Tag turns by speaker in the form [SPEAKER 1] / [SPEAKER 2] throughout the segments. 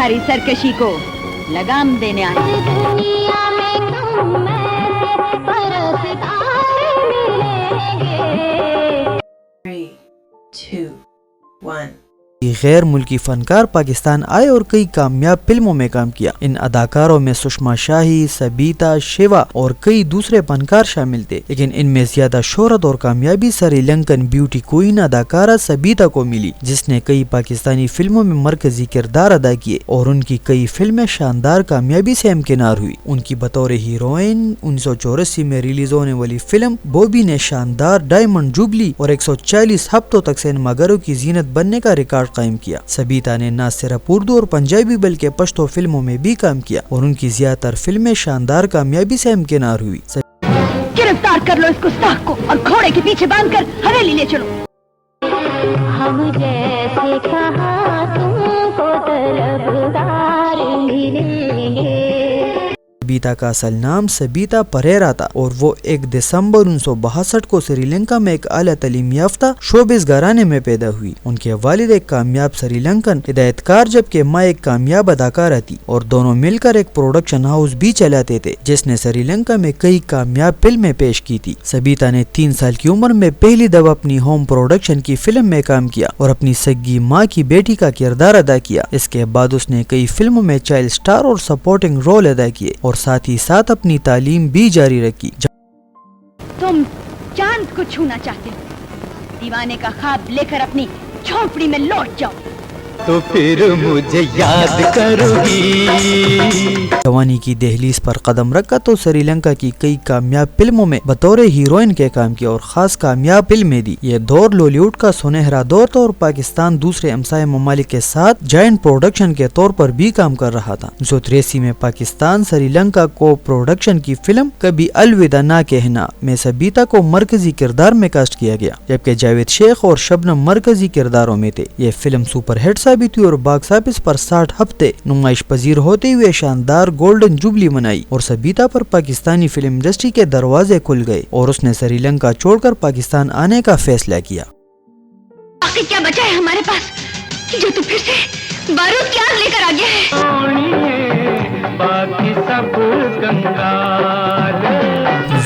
[SPEAKER 1] तुम्हारी सरकशी को लगाम देने आए। दुनिया में तुम मैं परस्तार मिलेंगे।
[SPEAKER 2] 3, 2, 1
[SPEAKER 3] गैर मुल्की फनकार पाकिस्तान आए और कई कामयाब फिल्मों में काम किया। इन अदाकारों में सुषमा शाही, सबीता, शिवा और कई दूसरे फनकार शामिल थे, लेकिन इनमें ज्यादा शोहरत और कामयाबी श्रीलंकन ब्यूटी क्वीन अदाकारा सबीता को मिली, जिसने कई पाकिस्तानी फिल्मों में मरकजी किरदार अदा किए और उनकी कई फिल्में शानदार कामयाबी से हमकिनार हुई। उनकी बतौर हीरोइन 1984 में रिलीज होने वाली फिल्म बॉबी ने शानदार डायमंड जुबली और 140 हफ्तों तक सिनेमाघरों की जीनत बनने का रिकॉर्ड कायम किया। सबीता ने न सिर्फ उर्दू और पंजाबी बल्कि पश्तो फिल्मों में भी काम किया और उनकी ज्यादातर फिल्में शानदार कामयाबी से हमकिनार हुई।
[SPEAKER 1] गिरफ्तार कर लो इस गुस्ताख को और घोड़े के पीछे बांधकर हवेली ले चलो। हम जैसे कहा तुमको तरफदार मिलेंगे।
[SPEAKER 3] सबीता का असल नाम सबीता परेरा था और वो 1 दिसंबर 1962 को श्रीलंका में एक आला तालीम याफ्ता शोबिस घराने में पैदा हुई। उनके वालिद एक कामयाब श्रीलंकन हिदायतकार जबकि माँ एक कामयाब अदाकारा थी और दोनों मिलकर एक प्रोडक्शन हाउस भी चलाते थे जिसने श्रीलंका में कई कामयाब फिल्में पेश की थी। सबीता ने 3 साल की उम्र में पहली दफा अपनी होम प्रोडक्शन की फिल्म में काम किया और अपनी सगी माँ की बेटी का किरदार अदा किया। इसके बाद उसने कई फिल्मों में चाइल्ड स्टार और सपोर्टिंग रोल अदा किए और साथ ही साथ अपनी तालीम भी जारी रखी।
[SPEAKER 1] तुम चांद को छूना चाहते हो, दीवाने का ख्वाब लेकर अपनी झोपड़ी में लौट जाओ
[SPEAKER 4] तो फिर मुझे याद करोगी।
[SPEAKER 3] जवानी की दहलीज पर कदम रखा तो श्रीलंका की कई कामयाब फिल्मों में बतौर हीरोइन के काम किया और खास कामयाब फिल्में दी। ये दौर बॉलीवुड का सुनहरा दौर था और पाकिस्तान दूसरे हमसाय ममालिक के साथ जॉइंट प्रोडक्शन के तौर पर भी काम कर रहा था। 1983 में पाकिस्तान श्रीलंका को प्रोडक्शन की फिल्म कभी अलविदा ना कहना में सबीता को मरकजी किरदार में कास्ट किया गया, जबकि जावेद शेख और शबनम मरकजी किरदारों में थे। ये फिल्म सुपर हिट साबित हुई और बॉक्स ऑफिस पर 60 हफ्ते नुमाइश पजीर होते हुए शानदार गोल्डन जुबली मनाई और सबीता पर पाकिस्तानी फिल्म इंडस्ट्री के दरवाजे खुल गए और उसने श्रीलंका छोड़कर पाकिस्तान आने का फैसला किया।
[SPEAKER 1] आखिर क्या बचा है हमारे पास कि जो तू फिर से बारूद की आग लेकर आ गया है?
[SPEAKER 4] बाकी सब कंगाल।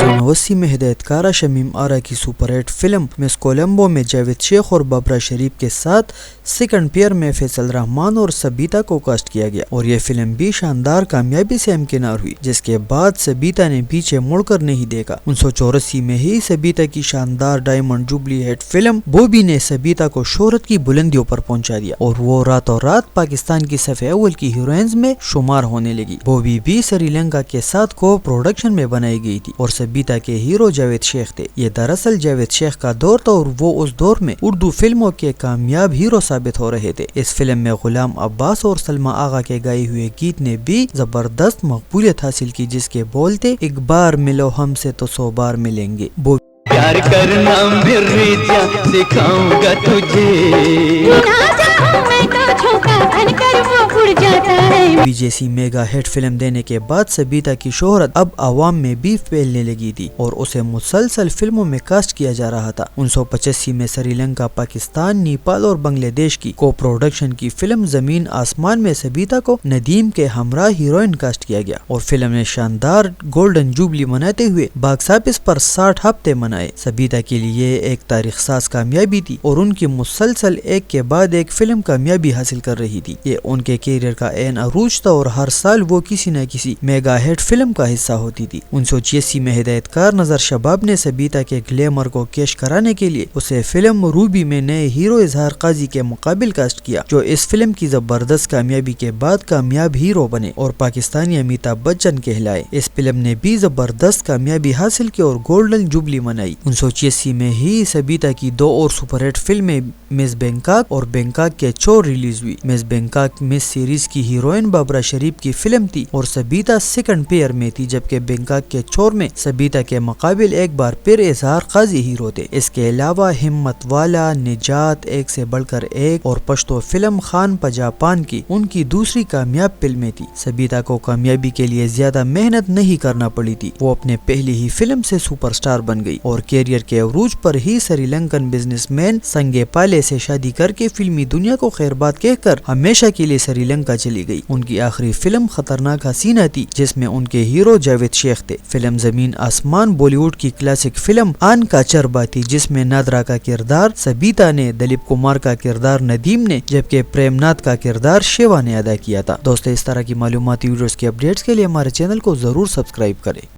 [SPEAKER 3] 1980 में हिदायतकारा शमीम आरा की super hit film miss Colombo में जावेद शेख और बाबरा शरीफ के साथ सेकंड पेयर में फैसल रहमान और सबीता को कास्ट किया गया और यह फिल्म भी शानदार कामयाबी से हमकिनार हुई, जिसके बाद सबीता ने पीछे मुड़कर नहीं देखा। 1984 में ही सबीता की शानदार diamond jubilee hit film Bobby ने सबीता को शोहरत की बुलंदियों पर पहुंचा दिया और वो रातों रात पाकिस्तान की सफ़े अव्वल की हीरोइंस में शुमार होने लगी। बॉबी भी श्रीलंका के साथ को प्रोडक्शन में बनाई गई थी और सबीता के हीरो जावेद शेख थे। ये दरअसल जावेद शेख का दौर था और वो उस दौर में उर्दू फिल्मों के कामयाब हीरो साबित हो रहे थे। इस फिल्म में गुलाम अब्बास और सलमा आगा के गाए हुए गीत ने भी जबरदस्त मकबूलियत हासिल की, जिसके बोल थे एक बार मिलो हमसे तो 100 बार मिलेंगे।
[SPEAKER 4] प्यार करना मेरी जान सिखाऊंगा तुझे।
[SPEAKER 3] जैसी मेगा हिट फिल्म देने के बाद सबीता की शोहरत अब आवाम में भी फैलने लगी थी और उसे मुसलसल फिल्मों में कास्ट किया जा रहा था। 1985 में श्रीलंका, पाकिस्तान, नेपाल और बांग्लादेश की को प्रोडक्शन की फिल्म जमीन आसमान में सबीता को नदीम के हमरा हीरोइन कास्ट किया गया और फिल्म ने शानदार गोल्डन जुबली मनाते हुए बॉक्स ऑफिस पर 60 हफ्ते मनाए। सबीता के लिए एक तारीख साज कामयाबी थी और उनकी मुसलसल एक के बाद एक फिल्म कामयाबी हासिल कर रही थी। ये उनके कैरियर का एन अरूज था और हर साल वो किसी न किसी मेगा हिट फिल्म का हिस्सा होती थी। 1986 में हिदायतकार नजर शबाब ने सबीता के ग्लैमर को कैश कराने के लिए उसे फिल्म रूबी में नए हीरो इजहार काजी के मुकाबिल कास्ट किया, जो इस फिल्म की जबरदस्त कामयाबी के बाद कामयाब हीरो बने और पाकिस्तानी अमिताभ बच्चन कहलाए। इस फिल्म ने भी जबरदस्त कामयाबी हासिल की और गोल्डन जुबली मनाई। 1986 में ही सबीता की 2 और सुपर हिट फिल्में मिस बैंकॉक और बैंकॉक के चोर रिलीज हुई। मिस बैंकॉक मिस सीरीज की हीरोइन बाबरा शरीफ की फिल्म थी और सबीता सेकंड पेयर में थी, जबकि बैंकॉक के चोर में सबीता के मुकाबिल एक बार फिर इजहार काजी हीरो थे। इसके अलावा हिम्मत वाला, निजात, एक से बढ़कर एक और पश्तो फिल्म खान पजापान की उनकी दूसरी कामयाब फिल्में थी। सबीता को कामयाबी के लिए ज्यादा मेहनत नहीं करना पड़ी थी, वो अपने पहली ही फिल्म से सुपरस्टार बन गई और कैरियर के अरूज पर ही श्रीलंकन बिजनेसमैन संगे पाले से शादी करके फिल्मी दुनिया को खैरबाद कहकर हमेशा के लिए श्रीलंका لنکا چلی گئی۔ ان کی آخری فلم خطرناک حسینہ تھی جس میں ان کے ہیرو جاوید شیخ تھے۔ فلم زمین آسمان بالی ووڈ کی کلاسک فلم آن کا چربا تھی جس میں نادرا کا کردار سبیتا نے، دلیپ کمار کا کردار ندیم نے، جبکہ پریم ناتھ کا کردار شیوا نے ادا کیا تھا۔ دوستو اس طرح کی معلوماتی ویڈیوز کی اپڈیٹس کے لیے ہمارے چینل کو ضرور سبسکرائب کریں۔